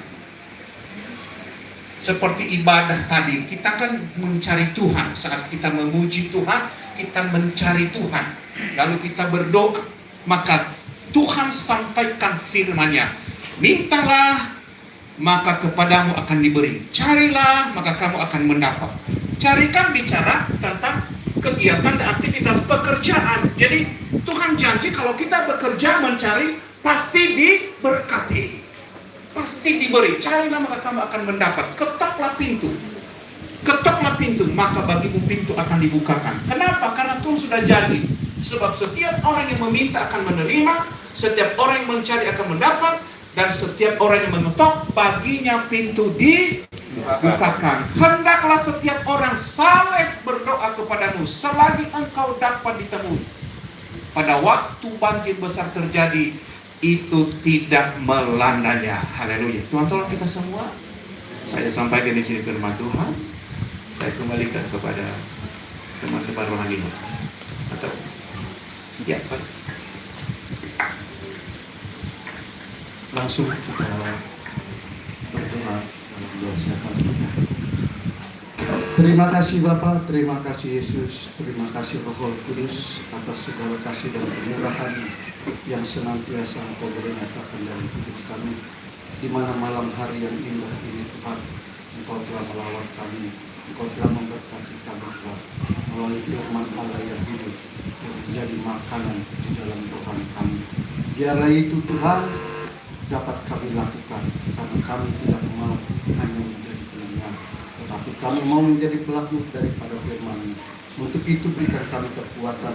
seperti ibadah tadi, kita kan mencari Tuhan. Saat kita memuji Tuhan, kita mencari Tuhan, lalu kita berdoa, maka Tuhan sampaikan firman-Nya. Mintalah maka kepadamu akan diberi, carilah maka kamu akan mendapat. Cari kan bicara tentang kegiatan dan aktivitas pekerjaan. Jadi Tuhan janji kalau kita bekerja mencari, pasti diberkati, pasti diberi. Carilah maka kamu akan mendapat. Ketoklah pintu, maka bagimu pintu akan dibukakan. Kenapa? Karena Tuhan sudah janji. Sebab setiap orang yang meminta akan menerima, setiap orang yang mencari akan mendapat, dan setiap orang yang mengetok, baginya pintu dibukakan. Hendaklah setiap orang saleh berdoa kepadamu selagi engkau dapat ditemui. Pada waktu banjir besar terjadi, itu tidak melandanya. Haleluya. Tuhan tolong kita semua. Saya sampaikan di sini firman Tuhan. Saya kembalikan kepada teman-teman rohani. Atau ya, Pak. Langsung kita berdoa dalam doa siapa. Terima kasih Bapa, terima kasih Yesus, terima kasih Roh Kudus atas segala kasih dan kemurahan yang senantiasa Engkau beri nyatakan dalam hidup kami. Di mana malam hari yang indah ini Tuhan, Engkau telah melawat kami, Engkau telah memberkati kami Tuhan, melalui firman Allah yang hidup yang menjadi makanan di dalam rohani kami. Biarlah itu Tuhan dapat kami lakukan, karena kami tidak mau hanya menjadi pendengar, tetapi kami mau menjadi pelaku daripada firman. Untuk itu berikan kami kekuatan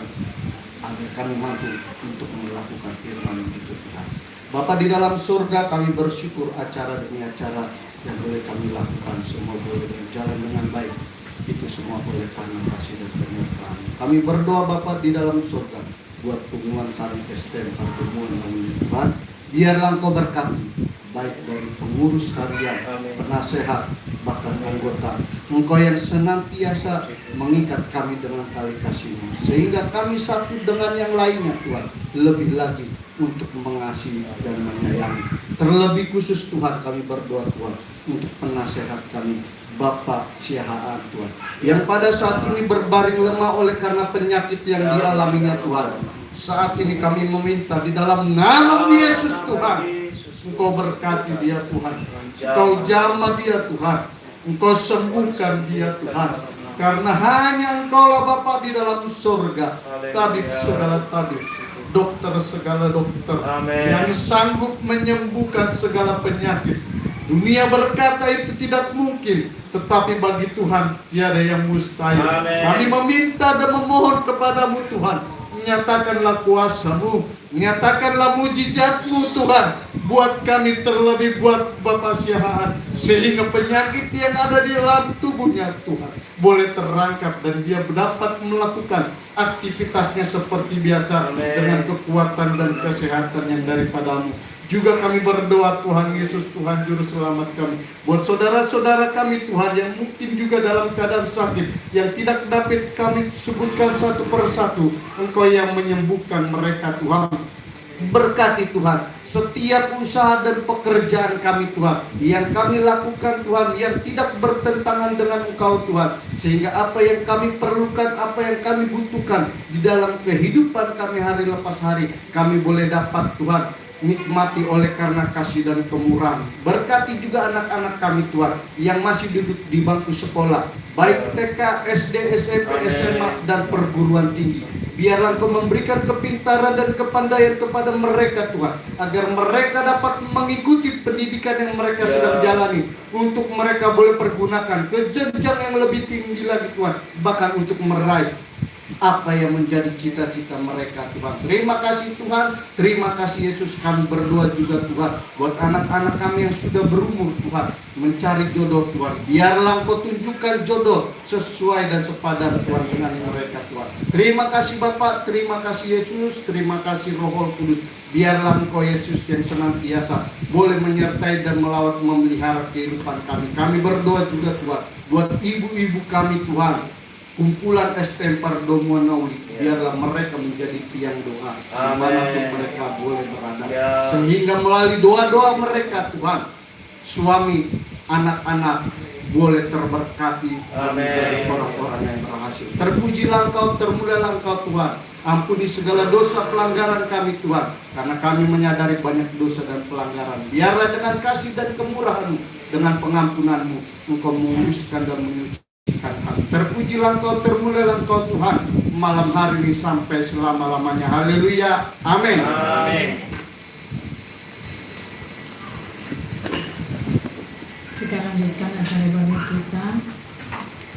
agar kami mampu untuk melakukan firman itu Tuhan. Bapa di dalam surga, kami bersyukur acara demi acara yang boleh kami lakukan, semua boleh berjalan dengan baik. Itu semua boleh karena kasih dan penyertaan. Kami berdoa Bapa di dalam surga, buat hubungan kami STM pertemuan kami Tuhan. Biarlah Engkau berkati, baik dari pengurus harian, penasehat, bahkan anggota. Engkau yang senantiasa mengikat kami dengan tali kasih-Mu, sehingga kami satu dengan yang lainnya Tuhan, lebih lagi untuk mengasihi dan menyayangi. Terlebih khusus Tuhan, kami berdoa Tuhan untuk penasehat kami, Bapak Siahaan Tuhan, yang pada saat ini berbaring lemah oleh karena penyakit yang dialaminya Tuhan. Saat ini kami meminta di dalam nama Yesus Tuhan, Engkau berkati dia Tuhan, Engkau jamah dia Tuhan, Engkau sembuhkan dia Tuhan, karena hanya Engkaulah Bapa di dalam surga, tabib segala tabib, dokter segala dokter, yang sanggup menyembuhkan segala penyakit. Dunia berkata itu tidak mungkin, tetapi bagi Tuhan tiada yang mustahil. Kami meminta dan memohon kepadamu Tuhan, nyatakanlah kuasa-Mu, nyatakanlah mujizat-Mu Tuhan, buat kami, terlebih buat Bapak Siahaan, sehingga penyakit yang ada di dalam tubuhnya Tuhan boleh terangkat dan dia dapat melakukan aktivitasnya seperti biasa dengan kekuatan dan kesehatan yang daripadamu. Juga kami berdoa Tuhan Yesus, Tuhan Juru Selamat kami, buat saudara-saudara kami Tuhan yang mungkin juga dalam keadaan sakit, yang tidak dapat kami sebutkan satu persatu. Engkau yang menyembuhkan mereka Tuhan. Berkati Tuhan setiap usaha dan pekerjaan kami Tuhan, yang kami lakukan Tuhan, yang tidak bertentangan dengan Engkau Tuhan, sehingga apa yang kami perlukan, apa yang kami butuhkan di dalam kehidupan kami hari lepas hari, kami boleh dapat Tuhan nikmati oleh karena kasih dan kemurahan. Berkati juga anak-anak kami Tuhan yang masih duduk di bangku sekolah, baik TK, SD, SMP, SMA, dan perguruan tinggi. Biarlah Engkau memberikan kepintaran dan kepandaian kepada mereka Tuhan, agar mereka dapat mengikuti pendidikan yang mereka sedang jalani, untuk mereka boleh pergunakan ke jenjang yang lebih tinggi lagi Tuhan, bahkan untuk meraih apa yang menjadi cita-cita mereka Tuhan. Terima kasih Tuhan, terima kasih Yesus. Kami berdoa juga Tuhan buat anak-anak kami yang sudah berumur Tuhan, mencari jodoh Tuhan. Biarlah Engkau tunjukkan jodoh sesuai dan sepadan Tuhan dengan mereka Tuhan. Terima kasih Bapak, terima kasih Yesus, terima kasih Roh Kudus. Biarlah Engkau Yesus yang senantiasa boleh menyertai dan melawat memelihara kehidupan kami. Kami berdoa juga Tuhan buat ibu-ibu kami Tuhan, kumpulan Estempar Domonauli, biarlah mereka menjadi tiang doa dimanapun mereka boleh berada, sehingga melalui doa-doa mereka Tuhan, suami, anak-anak boleh terberkati dan menjadi orang-orang yang berhasil. Terpujilah Engkau, termulialah Engkau Tuhan. Ampuni segala dosa pelanggaran kami Tuhan, karena kami menyadari banyak dosa dan pelanggaran. Biarlah dengan kasih dan kemurahan-Mu, dengan pengampunan-Mu, Engkau memuluskan dan menyucikan kami. Terpujilah Engkau, termulialah Engkau Tuhan, malam hari ini sampai selama-lamanya. Haleluya, amin. Amin. Kita lanjutkan acara ibadah kita.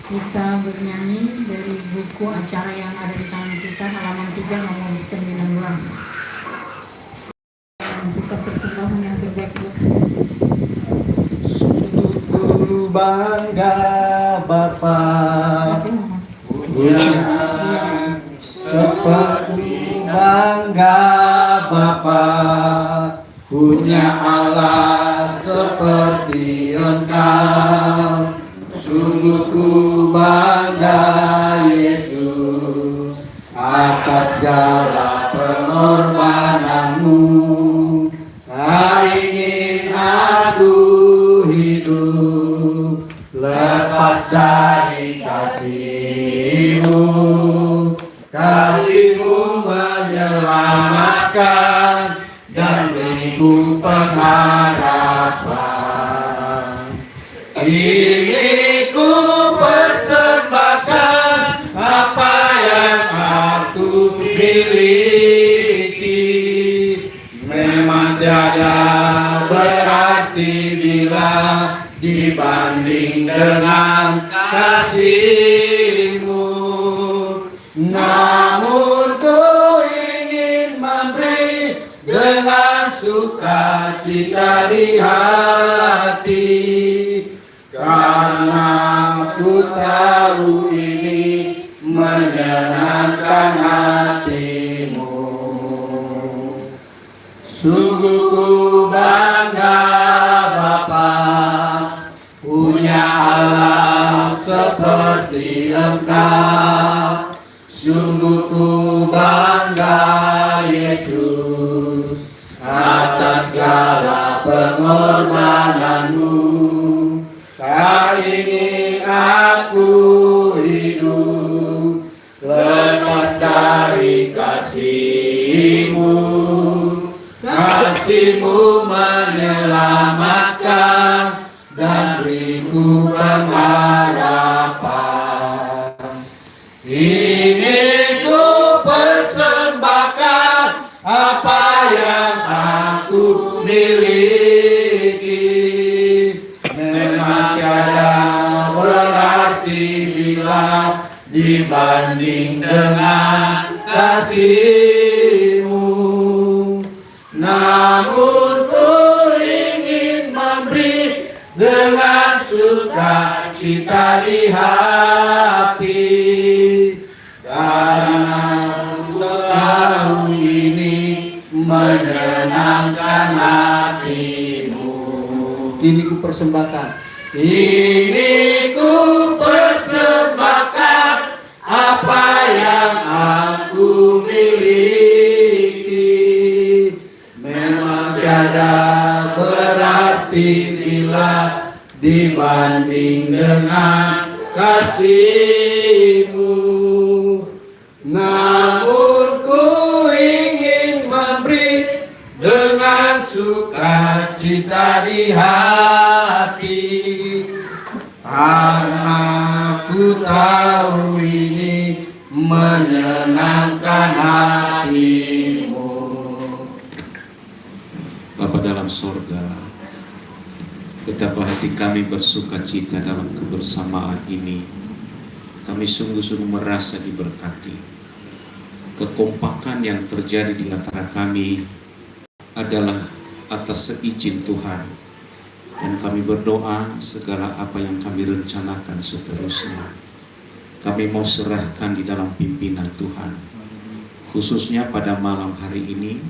Kita bernyanyi dari buku acara yang ada di tangan kita, halaman 3 nomor 19. Buka persembahan yang terbaik buat Sungguh bangga Bapa punya, seperti bangga Bapa punya Allah seperti Engkau. Sungguh ku bangga Yesus atas segala pengorbananmu. Ingin aku hidup lepas dari kasih-Mu. Kasih-Mu menyelamatkan dan beriku pengharapan. Ini ku persembahkan apa yang aku miliki. Memang tiada berarti bila dibanding dengan kasih-Mu. Namun ku ingin memberi dengan sukacita di hati, karena ku tahu ini menyenangkan hati-Mu. Sungguh ku bangga Bapa punya Allah seperti Engkau. Sungguh ku bangga Yesus atas segala pengorbanan-Mu. Tak ingin aku hidup lepas dari kasih-Mu. Kasih-Mu menyelamatkan dan beriku pengharapan. Ini ku persembahkan apa yang aku miliki. Memang tiada berarti bila dibanding dengan kasih-Mu. Namun ku sukacita di hati, karena ku tahu ini menyenangkan hatimu. Kini ku persembahkan, kini ku persembahkan apa yang aku miliki. Memang tiada berarti bila dibanding dengan kasih-Mu. Namun ku ingin memberi dengan sukacita di hati, karena ku tahu ini menyenangkan hati-Mu. Bapa dalam sorga, betapa hati kami bersukacita dalam kebersamaan ini. Kami sungguh-sungguh merasa diberkati. Kekompakan yang terjadi di antara kami adalah atas seizin Tuhan. Dan kami berdoa segala apa yang kami rencanakan seterusnya, kami mau serahkan di dalam pimpinan Tuhan. Khususnya pada malam hari ini,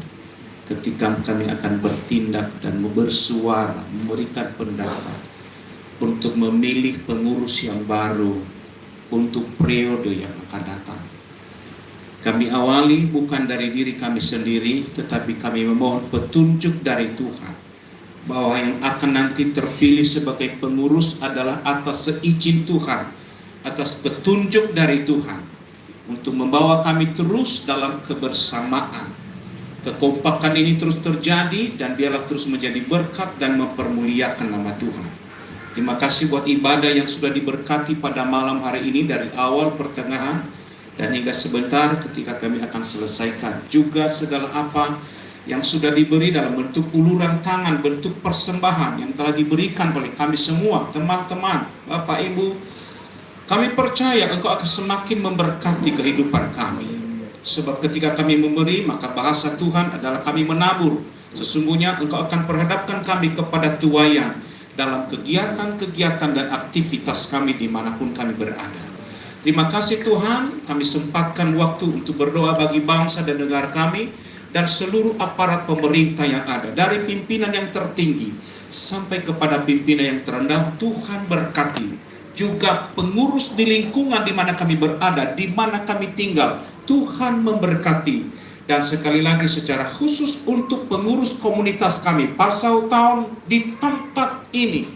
ketika kami akan bertindak dan bersuara, memberikan pendapat untuk memilih pengurus yang baru untuk periode yang akan datang. Kami awali bukan dari diri kami sendiri, tetapi kami memohon petunjuk dari Tuhan, bahwa yang akan nanti terpilih sebagai pengurus adalah atas seizin Tuhan, atas petunjuk dari Tuhan, untuk membawa kami terus dalam kebersamaan. Kekompakan ini terus terjadi dan biarlah terus menjadi berkat dan mempermuliakan nama Tuhan. Terima kasih buat ibadah yang sudah diberkati pada malam hari ini dari awal, pertengahan, dan hingga sebentar ketika kami akan selesaikan. Juga segala apa yang sudah diberi dalam bentuk uluran tangan, bentuk persembahan yang telah diberikan oleh kami semua, teman-teman, Bapak Ibu, kami percaya Engkau akan semakin memberkati kehidupan kami. Sebab ketika kami memberi, maka bahasa Tuhan adalah kami menabur. Sesungguhnya Engkau akan perhadapkan kami kepada tuaian dalam kegiatan-kegiatan dan aktivitas kami dimanapun kami berada. Terima kasih Tuhan, kami sempatkan waktu untuk berdoa bagi bangsa dan negara kami dan seluruh aparat pemerintah yang ada, dari pimpinan yang tertinggi sampai kepada pimpinan yang terendah. Tuhan berkati juga pengurus di lingkungan di mana kami berada, di mana kami tinggal. Tuhan memberkati. Dan sekali lagi secara khusus untuk pengurus komunitas kami Parsau Town di tempat ini,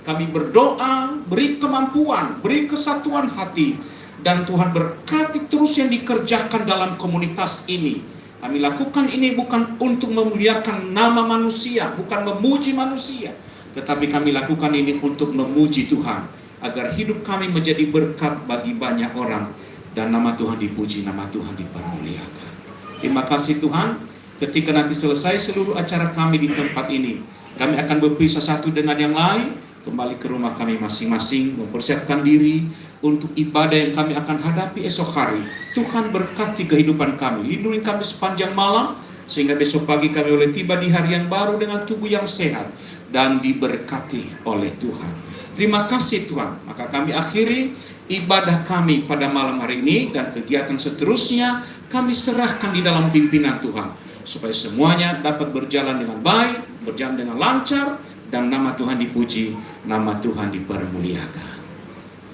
kami berdoa, beri kemampuan, beri kesatuan hati, dan Tuhan berkati terus yang dikerjakan dalam komunitas ini. Kami lakukan ini bukan untuk memuliakan nama manusia, bukan memuji manusia, tetapi kami lakukan ini untuk memuji Tuhan, agar hidup kami menjadi berkat bagi banyak orang, dan nama Tuhan dipuji, nama Tuhan dipermuliakan. Terima kasih Tuhan. Ketika nanti selesai seluruh acara kami di tempat ini, kami akan berpisah satu dengan yang lain, kembali ke rumah kami masing-masing, mempersiapkan diri untuk ibadah yang kami akan hadapi esok hari. Tuhan berkati kehidupan kami, lindungi kami sepanjang malam, sehingga besok pagi kami boleh tiba di hari yang baru dengan tubuh yang sehat dan diberkati oleh Tuhan. Terima kasih Tuhan. Maka kami akhiri ibadah kami pada malam hari ini, dan kegiatan seterusnya kami serahkan di dalam pimpinan Tuhan, supaya semuanya dapat berjalan dengan baik, berjalan dengan lancar, dan nama Tuhan dipuji, nama Tuhan dipermuliakan.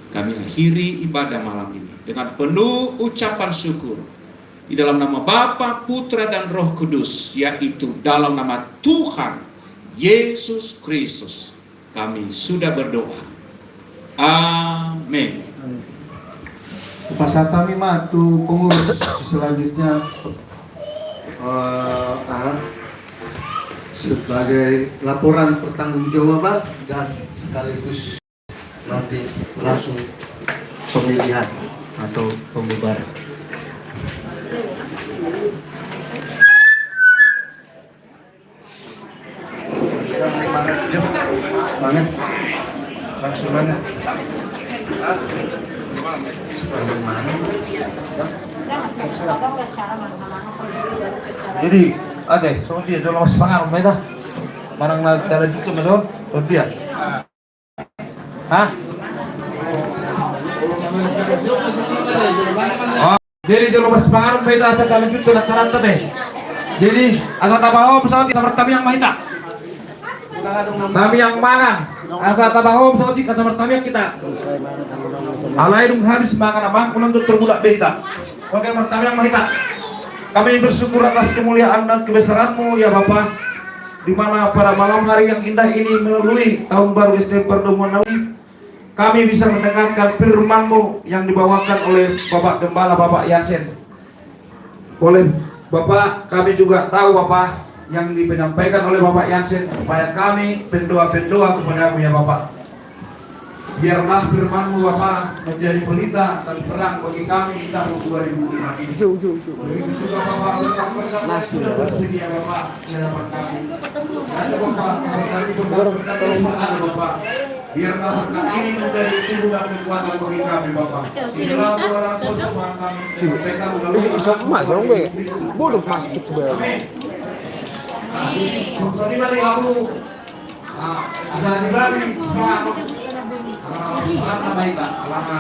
Kami akhiri ibadah malam ini dengan penuh ucapan syukur di dalam nama Bapa, Putra, dan Roh Kudus, yaitu dalam nama Tuhan Yesus Kristus kami sudah berdoa. Amin. Pasatami matu pengurus selanjutnya sebagai laporan pertanggungjawaban dan sekaligus nanti langsung pemilihan atau pembubaran. Banget, langsung mana? Jadi, ade, so dia dalam mas pangarap mereka, marang na talaga dito meron, so dia. Hah? Oh, jadi di rumah semangat kita aja kali itu nak taranta deh. Jadi asal tabaho pesawat kita bertami yang mahita. Kami yang mangan. Asal tabaho pesawat kita bertami yang kita. Alai dung habis makan abang pulang tuh terbulak beta. Oke bertami yang mahita. Kami bersyukur atas kemuliaan dan kebesaran-Mu ya Bapa. Di mana pada malam hari yang indah ini melalui tahun baru SD Pertemuan kami bisa mendengarkan firman-Mu yang dibawakan oleh Bapak Gembala Bapak Yasin. Oleh Bapak, kami juga tahu Bapak yang disampaikan oleh Bapak Yasin supaya kami berdoa-berdoa kepada-Mu ya Bapak. Biarlah firman-Mu Bapak menjadi pelita dan terang bagi kami di tahun 2005 ini. Begitu juga Bapak berkat bersedia Bapak di hadapan kami. Dan Bapak kami berkat ada Bapak. Biarlah berkat ini menjadi tubuh dan kekuatan bagi kami Bapak. Inilah dua rasul sama kami. Sampaikan melalui Bodoh masuk itu baru. Jadi mari aku ada di Bali lama baik lama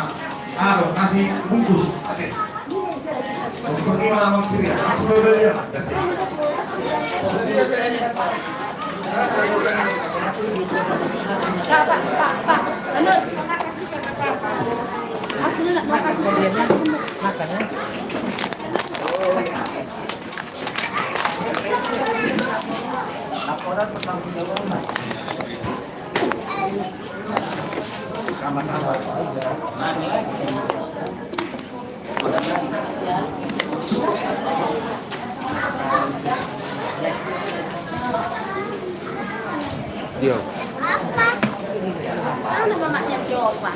kasih bungkus oke seperti mana Bang Siri aku beli ya kasih Dia. Apa? Mana mamanya siapa?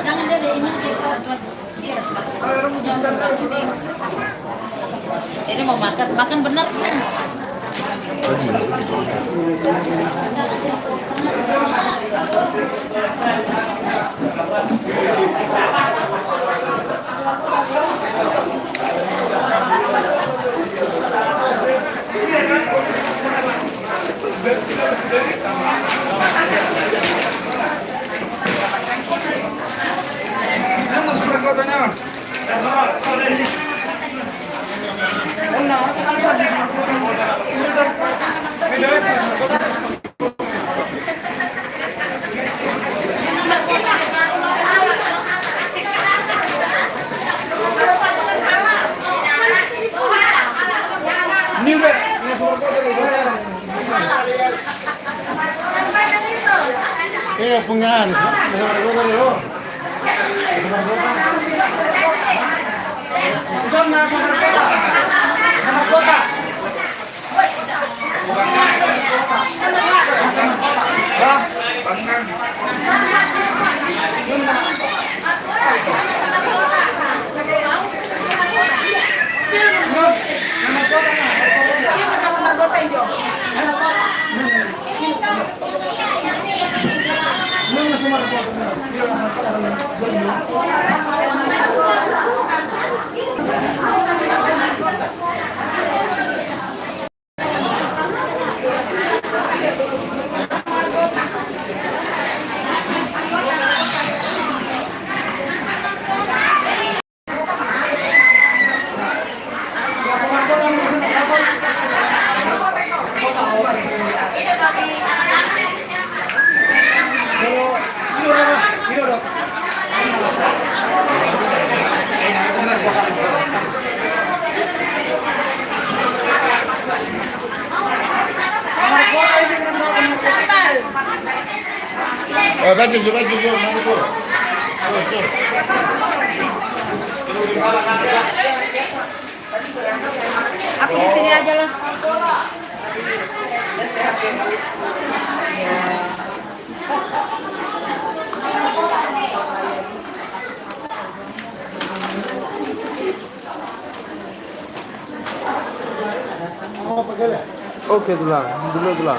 Jangan jadi ini ini mau makan bener. Pengan. Baju, mana tu? Aku di sini aja lah. Oh, pakai lah. Oke, tulang. Dulu tulang.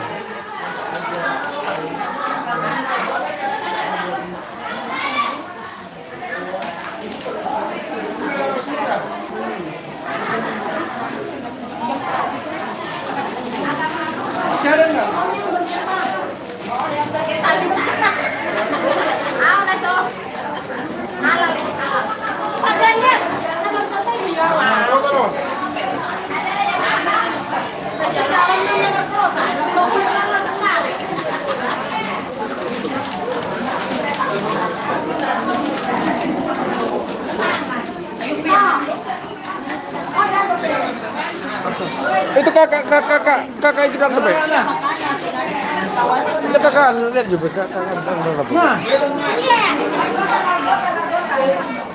Itu kakak itu bilang apa? Lihat kakak, lihat juga kakak.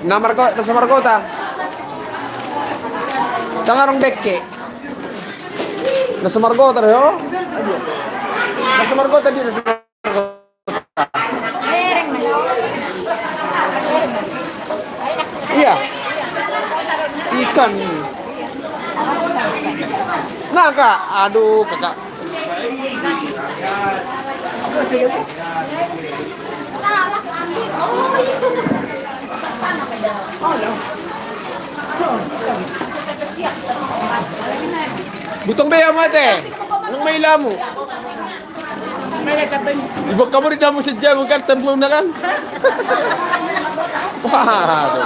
Nama markota. Jangan orang beke. Nasa markota yo. Nasa markota di nasa markota. Iya. Ikan. Nah kak, aduh kakak. Butong bea mate, nang may lamu. Ibu kamu di damu sejam kan tempur na kan? Waduh.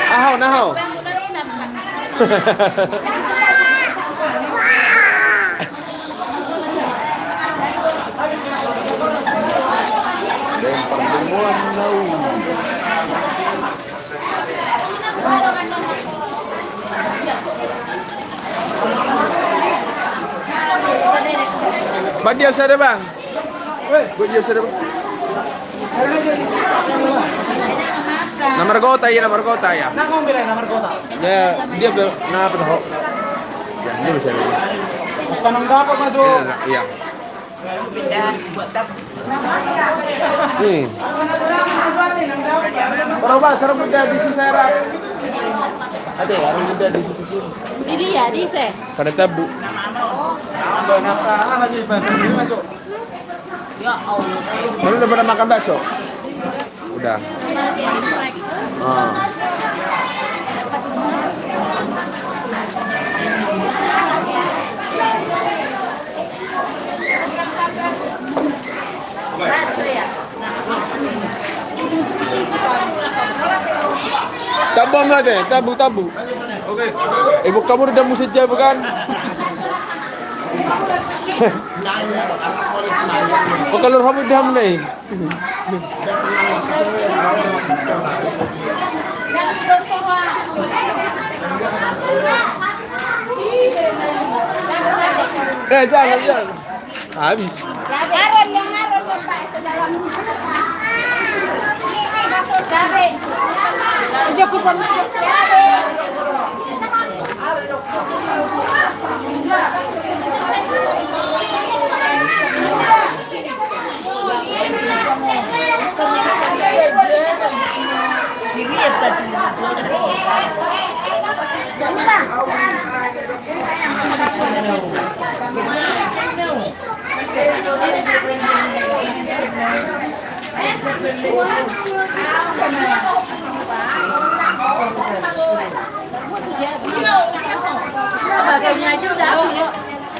Ahaw. Badia saya bang. Badia saya bang. Nomor kota ya. Nah, kamu bilang nomor kota. Dia nah apa tahu? Ya, dia bisa. Tanam berapa masuk? Iya. Pindah buat tap. Nih. Berapa serem udah di serat? Ada ya, udah di situ. Di dia, di se. Pada tabu. Masuk. Ya Allah. Mana udah pernah makan bakso? Udah. Bakso ya. Tabung lah deh, tabu. Oke. Ibu kamu udah musik aja bukan? Oh kalau kamu udah nih. Jangan. Habis. Ngaron Pak sedalam. Cabe. Cukup cabe. Bagainya aja udah